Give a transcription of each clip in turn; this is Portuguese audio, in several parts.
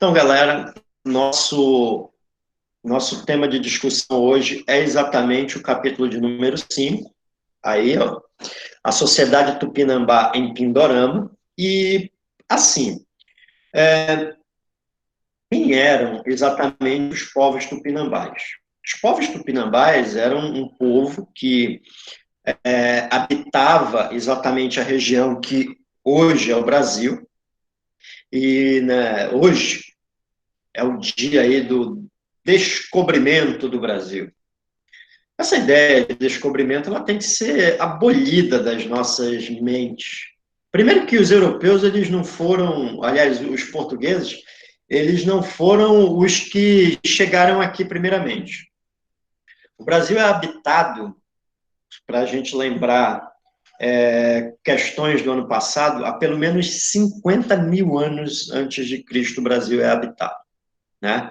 Então, galera, nosso tema de discussão hoje é exatamente o capítulo de número 5, aí, ó, a Sociedade Tupinambá em Pindorama. E, assim, quem eram exatamente os povos tupinambás? Os povos tupinambás eram um povo que habitava exatamente a região que hoje é o Brasil, e né, hoje é o dia aí do descobrimento do Brasil. Essa ideia de descobrimento ela tem que ser abolida das nossas mentes. Primeiro que os europeus, eles não foram, aliás, os portugueses, eles não foram os que chegaram aqui primeiramente. O Brasil é habitado, para a gente lembrar questões do ano passado, há pelo menos 50 mil anos antes de Cristo o Brasil é habitado, né?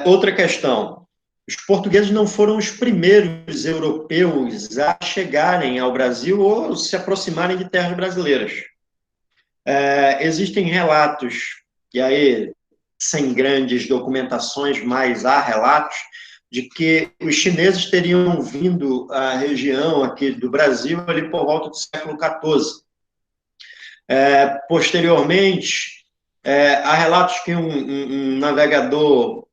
Outra questão, os portugueses não foram os primeiros europeus a chegarem ao Brasil ou se aproximarem de terras brasileiras. Existem relatos, e aí, sem grandes documentações, mas há relatos, de que os chineses teriam vindo à região aqui do Brasil ali por volta do século XIV. Posteriormente, há relatos que um navegador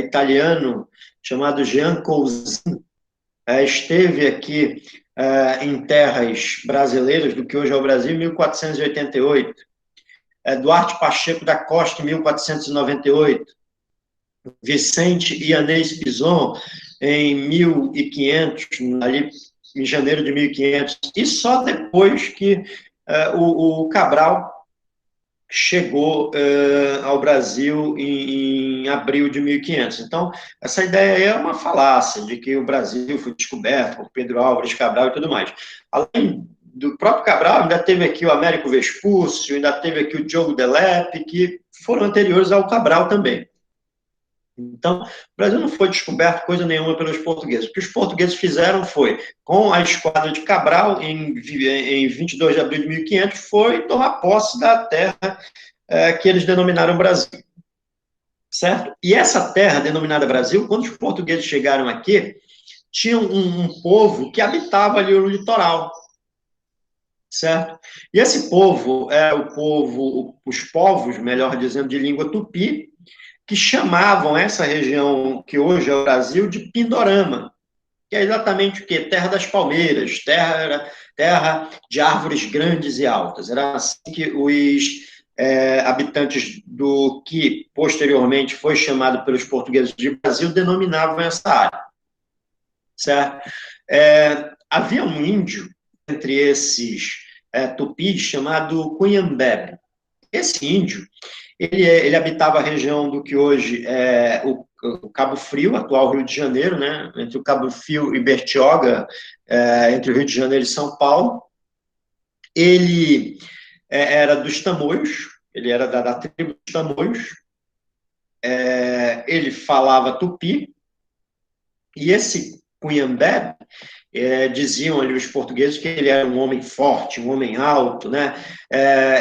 italiano chamado Jean Cousin esteve aqui em terras brasileiras, do que hoje é o Brasil, em 1488. Duarte Pacheco da Costa, em 1498. Vicente Ianês Pison, em 1500, ali em janeiro de 1500. E só depois que o Cabral chegou ao Brasil em abril de 1500. Então, essa ideia é uma falácia de que o Brasil foi descoberto por Pedro Álvares Cabral e tudo mais. Além do próprio Cabral, ainda teve aqui o Américo Vespúcio, ainda teve aqui o Diogo Delep, que foram anteriores ao Cabral também. Então, o Brasil não foi descoberto coisa nenhuma pelos portugueses. O que os portugueses fizeram foi, com a esquadra de Cabral, em 22 de abril de 1500, foi tomar posse da terra que eles denominaram Brasil. Certo? E essa terra denominada Brasil, quando os portugueses chegaram aqui, tinha um povo que habitava ali o litoral. Certo? E esse povo os povos, melhor dizendo, de língua tupi, que chamavam essa região que hoje é o Brasil de Pindorama, que é exatamente o quê? Terra das palmeiras, terra de árvores grandes e altas. Era assim que os habitantes do que posteriormente foi chamado pelos portugueses de Brasil denominavam essa área. Certo? Havia um índio entre esses tupis chamado Cunhambebe. Esse índio, ele habitava a região do que hoje é o Cabo Frio, atual Rio de Janeiro, né? Entre o Cabo Frio e Bertioga, entre o Rio de Janeiro e São Paulo. Ele era dos Tamoios, ele era da tribo dos Tamoios. Ele falava tupi, e esse Cunhambebe, diziam ali os portugueses que ele era um homem forte, um homem alto, né?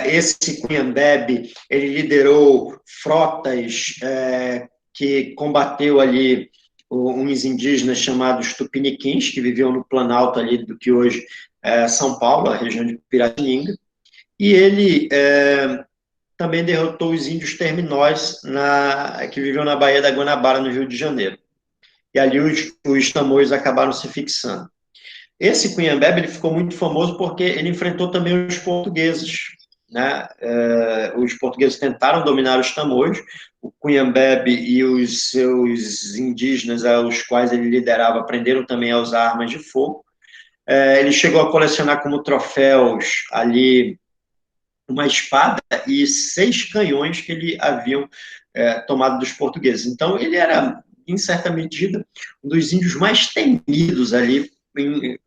Esse Cunhambebe, ele liderou frotas que combateu ali uns indígenas chamados tupiniquins, que viviam no planalto ali do que hoje é São Paulo, a região de Piratininga, e ele também derrotou os índios terminóis que viviam na Baía da Guanabara, no Rio de Janeiro. E ali os tamoios acabaram se fixando. Esse Cunhambebe ele ficou muito famoso porque ele enfrentou também os portugueses. Né? Os portugueses tentaram dominar os tamoios, o Cunhambebe e os seus indígenas, aos quais ele liderava, aprenderam também a usar armas de fogo. Ele chegou a colecionar como troféus ali uma espada e 6 canhões que ele haviam tomado dos portugueses. Então, ele era, em certa medida, um dos índios mais temidos ali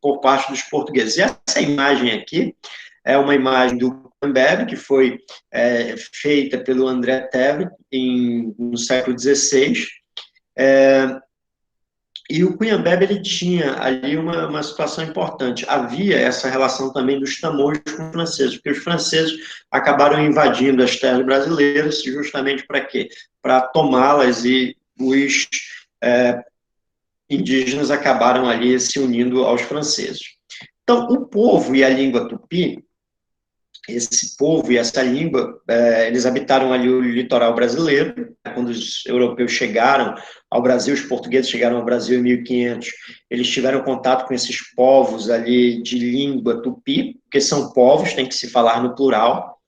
por parte dos portugueses. E essa imagem aqui é uma imagem do Cunhambebe, que foi feita pelo André Thèbes no século XVI. E o Cunhambebe, ele tinha ali uma situação importante. Havia essa relação também dos tamoios com os franceses, porque os franceses acabaram invadindo as terras brasileiras justamente para quê? Para tomá-las, e os indígenas acabaram ali se unindo aos franceses. Então, o povo e a língua tupi, esse povo e essa língua, eles habitaram ali o litoral brasileiro. Quando os europeus chegaram ao Brasil, os portugueses chegaram ao Brasil em 1500, eles tiveram contato com esses povos ali de língua tupi, porque são povos, tem que se falar no plural,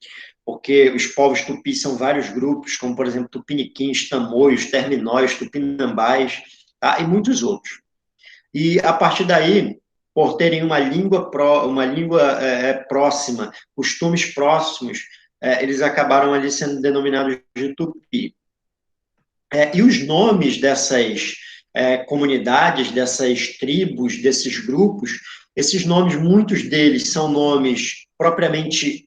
porque os povos tupi são vários grupos, como, por exemplo, tupiniquins, tamoios, terminóis, tupinambás, tá? E muitos outros. E, a partir daí, por terem uma língua próxima, costumes próximos, eles acabaram ali sendo denominados de tupi. E os nomes dessas comunidades, dessas tribos, desses grupos, esses nomes, muitos deles são nomes propriamente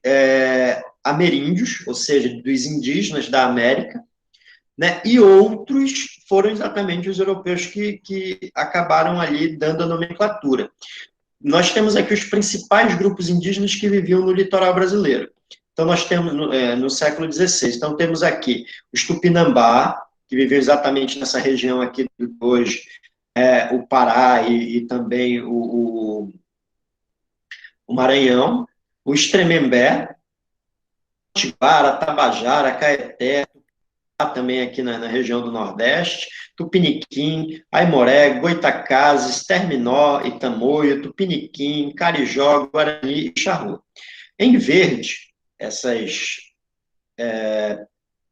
ameríndios, ou seja, dos indígenas da América, né? E outros foram exatamente os europeus que acabaram ali dando a nomenclatura. Nós temos aqui os principais grupos indígenas que viviam no litoral brasileiro. Então, nós temos no século XVI. Então, temos aqui os Tupinambá, que viviam exatamente nessa região aqui de hoje, o Pará e também o Maranhão, os Tremembé, Tibara, Tabajara, Caeté, também aqui na região do Nordeste, Tupiniquim, Aimoré, Goitacazes, Terminó, Itamoio, Tupiniquim, Carijó, Guarani e Charrua. Em verde, essas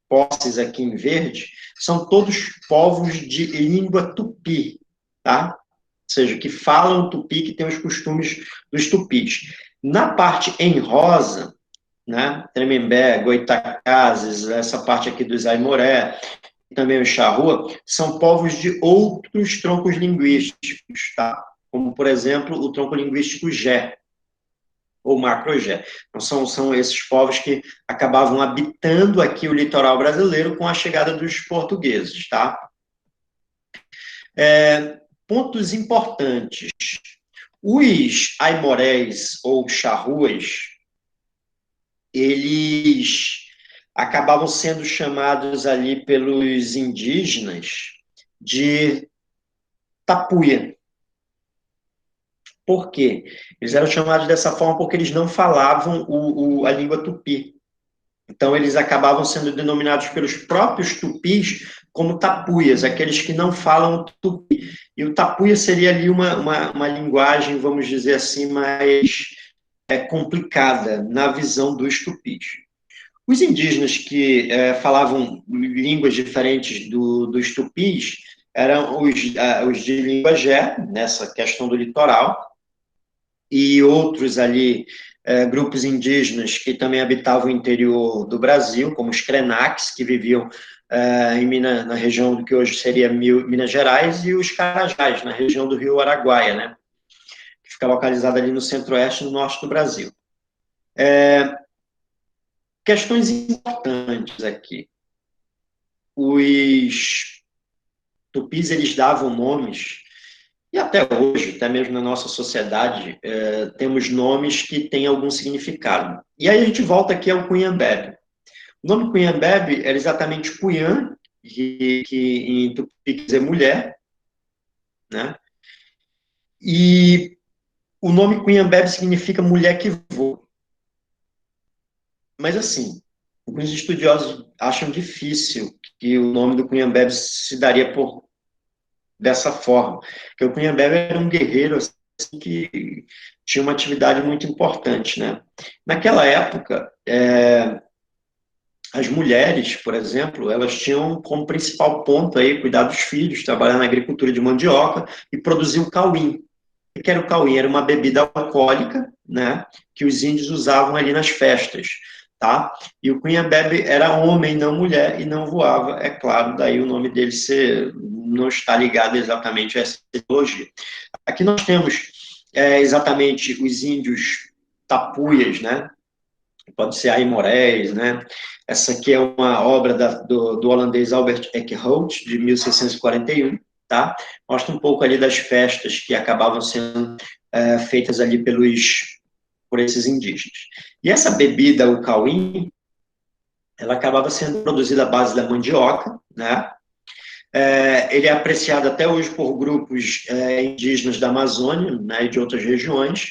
posses aqui em verde, são todos povos de língua tupi, tá? Ou seja, que falam tupi, que têm os costumes dos tupis. Na parte em rosa, né, Tremembé, Goitacazes, essa parte aqui dos Aimoré, e também o Charrua, são povos de outros troncos linguísticos, tá? Como, por exemplo, o tronco linguístico Gé, ou Macro-Gé. Então, são esses povos que acabavam habitando aqui o litoral brasileiro com a chegada dos portugueses, tá? Pontos importantes. Os aimorés ou charruas, eles acabavam sendo chamados ali pelos indígenas de tapuia. Por quê? Eles eram chamados dessa forma porque eles não falavam a língua tupi. Então, eles acabavam sendo denominados pelos próprios tupis como tapuias, aqueles que não falam tupi. E o tapuia seria ali uma linguagem, vamos dizer assim, mais complicada na visão dos tupis. Os indígenas que falavam línguas diferentes dos tupis eram os de língua Gé, nessa questão do litoral, e outros ali, grupos indígenas que também habitavam o interior do Brasil, como os Krenaques, que viviam na região do que hoje seria Minas Gerais, e os Carajás, na região do Rio Araguaia, né, que fica localizada ali no centro-oeste e no norte do Brasil. Questões importantes aqui. Os tupis, eles davam nomes, e até hoje, até mesmo na nossa sociedade, temos nomes que têm algum significado. E aí a gente volta aqui ao Cunhambebe. O nome Cunhambebe era exatamente Cunhã, que em tupi quer dizer mulher, né? E o nome Cunhambebe significa mulher que voa. Mas, assim, alguns estudiosos acham difícil que o nome do Cunhambebe se daria dessa forma. Porque o Cunhambebe era um guerreiro assim, que tinha uma atividade muito importante, né? Naquela época, as mulheres, por exemplo, elas tinham como principal ponto aí cuidar dos filhos, trabalhar na agricultura de mandioca e produzir o cauim. O que era o cauim? Era uma bebida alcoólica, né, que os índios usavam ali nas festas, tá? E o Cunhambebe era homem, não mulher, e não voava, é claro, daí o nome dele não está ligado exatamente a essa ideologia. Aqui nós temos exatamente os índios tapuias, né? Pode ser Aimorés, né? Essa aqui é uma obra do holandês Albert Eckhout, de 1641. tá? Mostra um pouco ali das festas que acabavam sendo feitas ali por esses indígenas. E essa bebida, o cauim, ela acabava sendo produzida à base da mandioca, né? Ele é apreciado até hoje por grupos indígenas da Amazônia, né, e de outras regiões.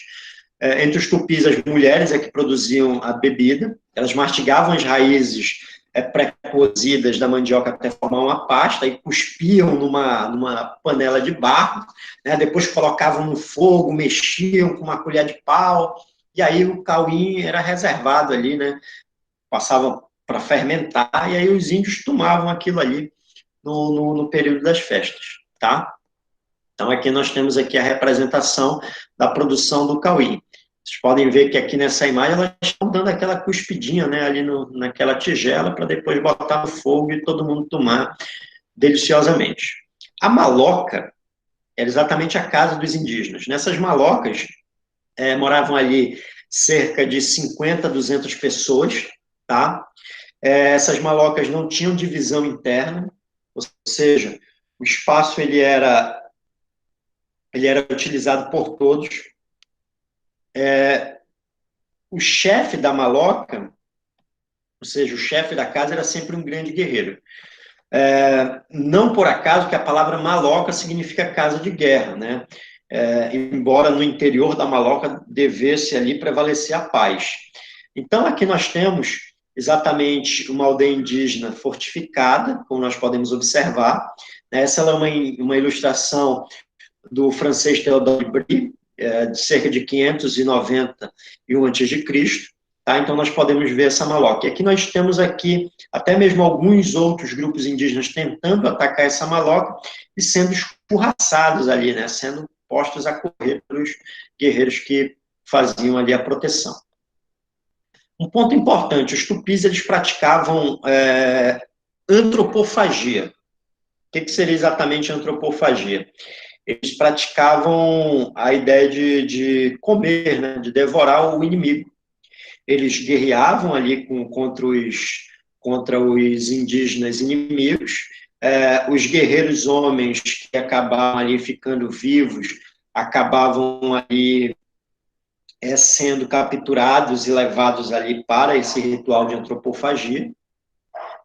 Entre os tupis, as mulheres é que produziam a bebida, elas mastigavam as raízes pré-cozidas da mandioca até formar uma pasta e cuspiam numa panela de barro, né, depois colocavam no fogo, mexiam com uma colher de pau, e aí o cauim era reservado ali, né, passava para fermentar, e aí os índios tomavam aquilo ali no período das festas, tá? Então, aqui nós temos aqui a representação da produção do cauim. Vocês podem ver que aqui nessa imagem elas estão dando aquela cuspidinha, né, ali naquela tigela para depois botar no fogo e todo mundo tomar deliciosamente. A maloca era exatamente a casa dos indígenas. Nessas malocas moravam ali cerca de 50 a 200 pessoas, tá? Essas malocas não tinham divisão interna, ou seja, o espaço ele era utilizado por todos. O chefe da maloca, ou seja, o chefe da casa era sempre um grande guerreiro. Não por acaso que a palavra maloca significa casa de guerra, né? Embora no interior da maloca devesse ali prevalecer a paz. Então, aqui nós temos exatamente uma aldeia indígena fortificada, como nós podemos observar. Essa é uma ilustração do francês Théodore Brie, de cerca de 591 a.C., tá? Então, nós podemos ver essa maloca. E aqui nós temos até mesmo alguns outros grupos indígenas tentando atacar essa maloca e sendo escorraçados ali, né? Sendo postos a correr pelos guerreiros que faziam ali a proteção. Um ponto importante, os tupis, eles praticavam antropofagia. O que seria exatamente antropofagia? Eles praticavam a ideia de comer, né, de devorar o inimigo. Eles guerreavam ali contra os indígenas inimigos. Os guerreiros homens que acabavam ali ficando vivos, acabavam ali sendo capturados e levados ali para esse ritual de antropofagia,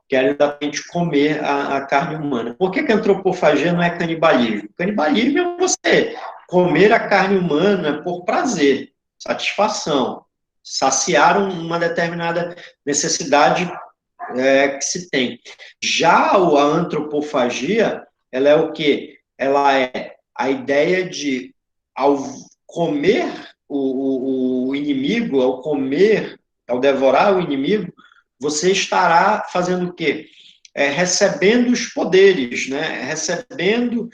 que era exatamente comer a carne humana. Por que a antropofagia não é canibalismo? Canibalismo é você comer a carne humana por prazer, satisfação, saciar uma determinada necessidade que se tem. Já a antropofagia, ela é o quê? Ela é a ideia de, ao comer o inimigo, ao devorar o inimigo, você estará fazendo o quê? Recebendo os poderes, né? Recebendo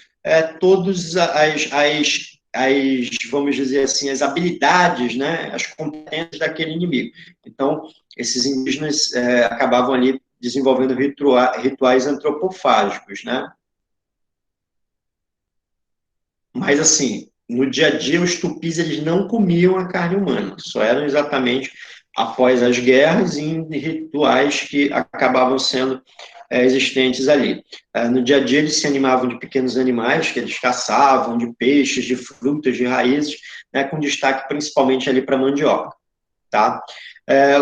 todas vamos dizer assim, as habilidades, né? As competências daquele inimigo. Então, esses indígenas acabavam ali desenvolvendo rituais antropofágicos, né? Mas, assim, no dia a dia, os tupis eles não comiam a carne humana, só eram exatamente após as guerras e em rituais que acabavam sendo existentes ali. No dia a dia, eles se animavam de pequenos animais que eles caçavam, de peixes, de frutas, de raízes, né, com destaque principalmente ali para a mandioca. Tá?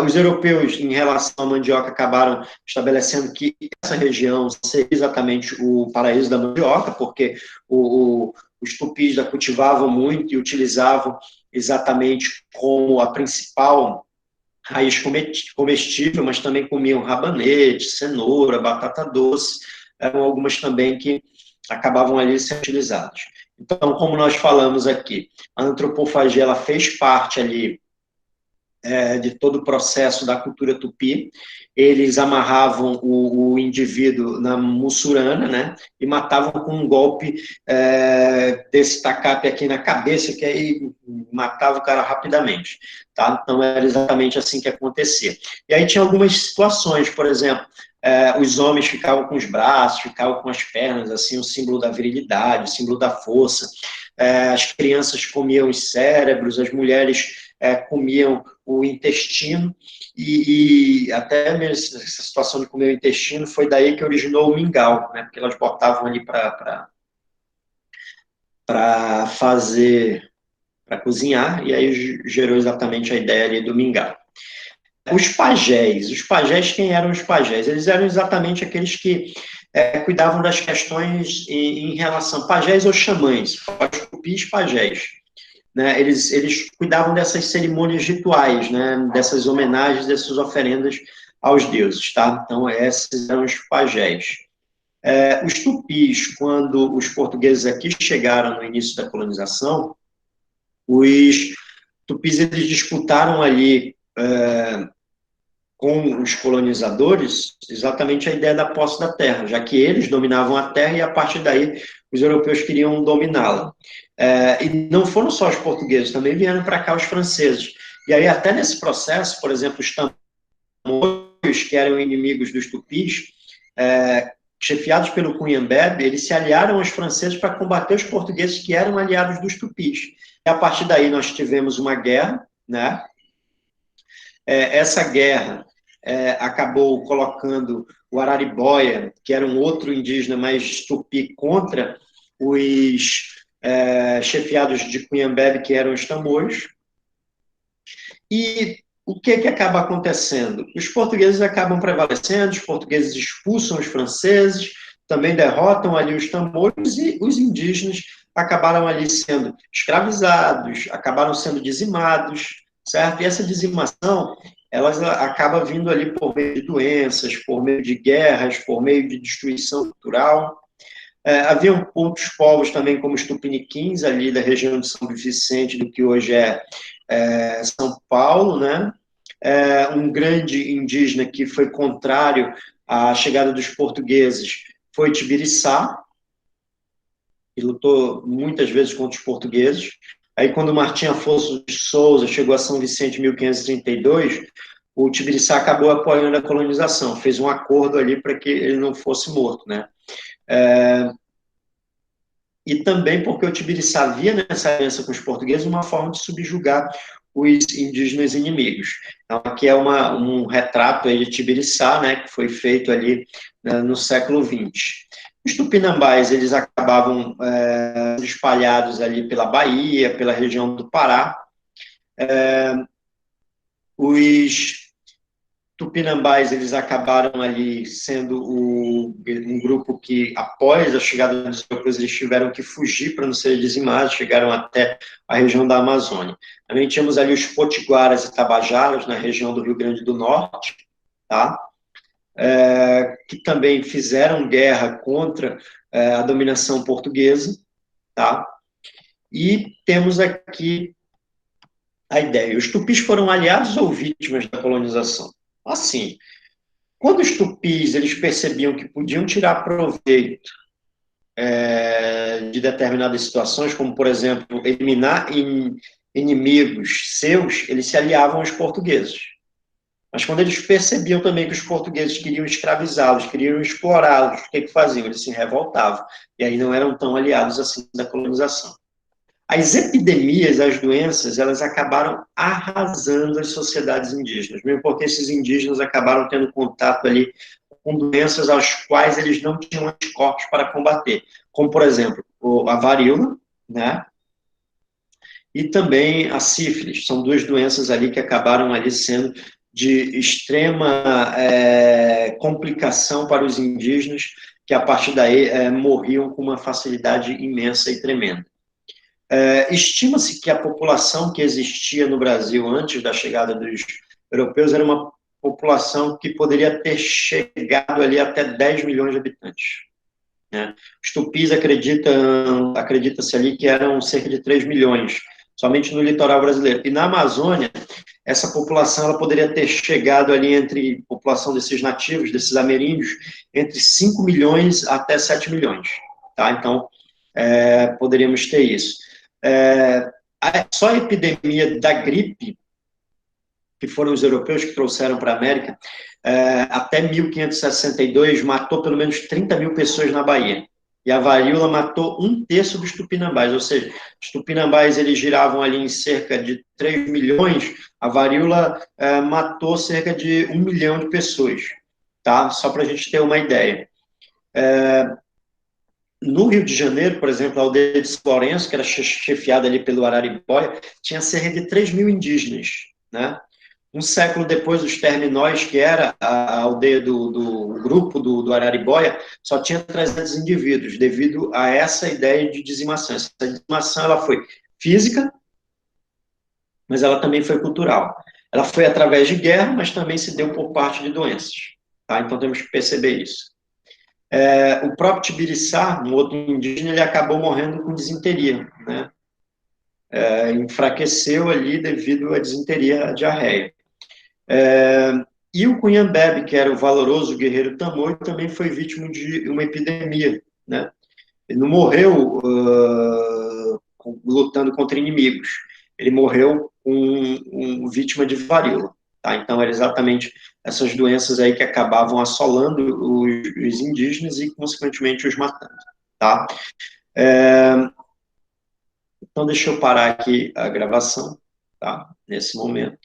Os europeus, em relação à mandioca, acabaram estabelecendo que essa região seria exatamente o paraíso da mandioca, porque os tupis a cultivavam muito e utilizavam exatamente como a principal raiz comestível, mas também comiam rabanete, cenoura, batata doce, eram algumas também que acabavam ali sendo utilizadas. Então, como nós falamos aqui, a antropofagia ela fez parte ali de todo o processo da cultura tupi. Eles amarravam o indivíduo na mussurana, né, e matavam com um golpe desse tacape aqui na cabeça, que aí matava o cara rapidamente. Tá? Então, era exatamente assim que acontecia. E aí tinha algumas situações, por exemplo, os homens ficavam com os braços, ficavam com as pernas, assim, o símbolo da virilidade, o símbolo da força. As crianças comiam os cérebros, as mulheres comiam o intestino, e até mesmo essa situação de comer o intestino foi daí que originou o mingau, né, porque elas botavam ali para para fazer, para cozinhar, e aí gerou exatamente a ideia ali do mingau. Os pajés, quem eram os pajés? Eles eram exatamente aqueles que cuidavam das questões em relação, pajés ou xamãs, os tupis pajés, né? Eles cuidavam dessas cerimônias rituais, né? Dessas homenagens, dessas oferendas aos deuses, tá? Então, esses eram os pajés. Os tupis, quando os portugueses aqui chegaram no início da colonização, os tupis eles disputaram ali com os colonizadores exatamente a ideia da posse da terra, já que eles dominavam a terra e a partir daí os europeus queriam dominá-la. E não foram só os portugueses, também vieram para cá os franceses. E aí até nesse processo, por exemplo, os tamoios, que eram inimigos dos tupis, chefiados pelo Cunhambebe, eles se aliaram aos franceses para combater os portugueses que eram aliados dos tupis. E a partir daí nós tivemos uma guerra, né? Essa guerra acabou colocando o Araribóia, que era um outro indígena mais tupi, contra os chefiados de Cunhambebe, que eram os tamoios. E o que acaba acontecendo? Os portugueses acabam prevalecendo, os portugueses expulsam os franceses, também derrotam ali os tamoios e os indígenas acabaram ali sendo escravizados, acabaram sendo dizimados, certo? E essa dizimação, ela acaba vindo ali por meio de doenças, por meio de guerras, por meio de destruição cultural. Haviam outros povos também, como os tupiniquins, ali da região de São Vicente, do que hoje é São Paulo, né? Um grande indígena que foi contrário à chegada dos portugueses foi Tibiriçá, que lutou muitas vezes contra os portugueses. Aí, quando Martim Afonso de Souza chegou a São Vicente em 1532, o Tibiriçá acabou apoiando a colonização, fez um acordo ali para que ele não fosse morto, né? E também porque o Tibiriçá via nessa aliança com os portugueses uma forma de subjugar os indígenas inimigos. Então, aqui é um retrato aí de Tibiriçá, né, que foi feito ali no século XX. Os tupinambás, eles acabavam espalhados ali pela Bahia, pela região do Pará. Os tupinambás, eles acabaram ali sendo um grupo que, após a chegada dos europeus, eles tiveram que fugir para não serem dizimados, chegaram até a região da Amazônia. Também tínhamos ali os potiguaras e tabajaras, na região do Rio Grande do Norte, tá? Que também fizeram guerra contra a dominação portuguesa, tá? E temos aqui a ideia. Os tupis foram aliados ou vítimas da colonização? Assim, quando os tupis eles percebiam que podiam tirar proveito de determinadas situações, como, por exemplo, eliminar inimigos seus, eles se aliavam aos portugueses. Mas quando eles percebiam também que os portugueses queriam escravizá-los, queriam explorá-los, o que faziam? Eles se revoltavam. E aí não eram tão aliados assim da colonização. As epidemias, as doenças, elas acabaram arrasando as sociedades indígenas, mesmo porque esses indígenas acabaram tendo contato ali com doenças às quais eles não tinham anticorpos para combater, como, por exemplo, a varíola, né? E também a sífilis. São duas doenças ali que acabaram ali sendo de extrema complicação para os indígenas, que a partir daí morriam com uma facilidade imensa e tremenda. Estima-se que a população que existia no Brasil antes da chegada dos europeus era uma população que poderia ter chegado ali até 10 milhões de habitantes. Né? Os tupis acredita-se ali que eram cerca de 3 milhões, somente no litoral brasileiro. E na Amazônia, essa população ela poderia ter chegado ali entre a população desses nativos, desses ameríndios, entre 5 milhões até 7 milhões. Tá? Então, poderíamos ter isso. Só a epidemia da gripe, que foram os europeus que trouxeram para a América, até 1562, matou pelo menos 30 mil pessoas na Bahia. E a varíola matou 1/3 dos tupinambás, ou seja, os tupinambás eles giravam ali em cerca de 3 milhões, a varíola matou cerca de 1 milhão de pessoas, tá? Só para a gente ter uma ideia. No Rio de Janeiro, por exemplo, a aldeia de São Lourenço, que era chefiada ali pelo Araribóia, tinha cerca de 3.000 indígenas, né? Um século depois, os Terminóis, que era a aldeia do grupo do Araribóia, só tinha 300 indivíduos, devido a essa ideia de dizimação. Essa dizimação ela foi física, mas ela também foi cultural. Ela foi através de guerra, mas também se deu por parte de doenças. Tá? Então temos que perceber isso. O próprio Tibiriçá, um outro indígena, ele acabou morrendo com disenteria, né? Enfraqueceu ali devido à disenteria, à diarreia. E o Cunhambebe, que era o valoroso guerreiro Tamoio, também foi vítima de uma epidemia, né? Ele não morreu lutando contra inimigos, ele morreu vítima de varíola. Tá? Então, eram exatamente essas doenças aí que acabavam assolando os indígenas e, consequentemente, os matando. Tá? Então, deixa eu parar aqui a gravação, tá? Nesse momento.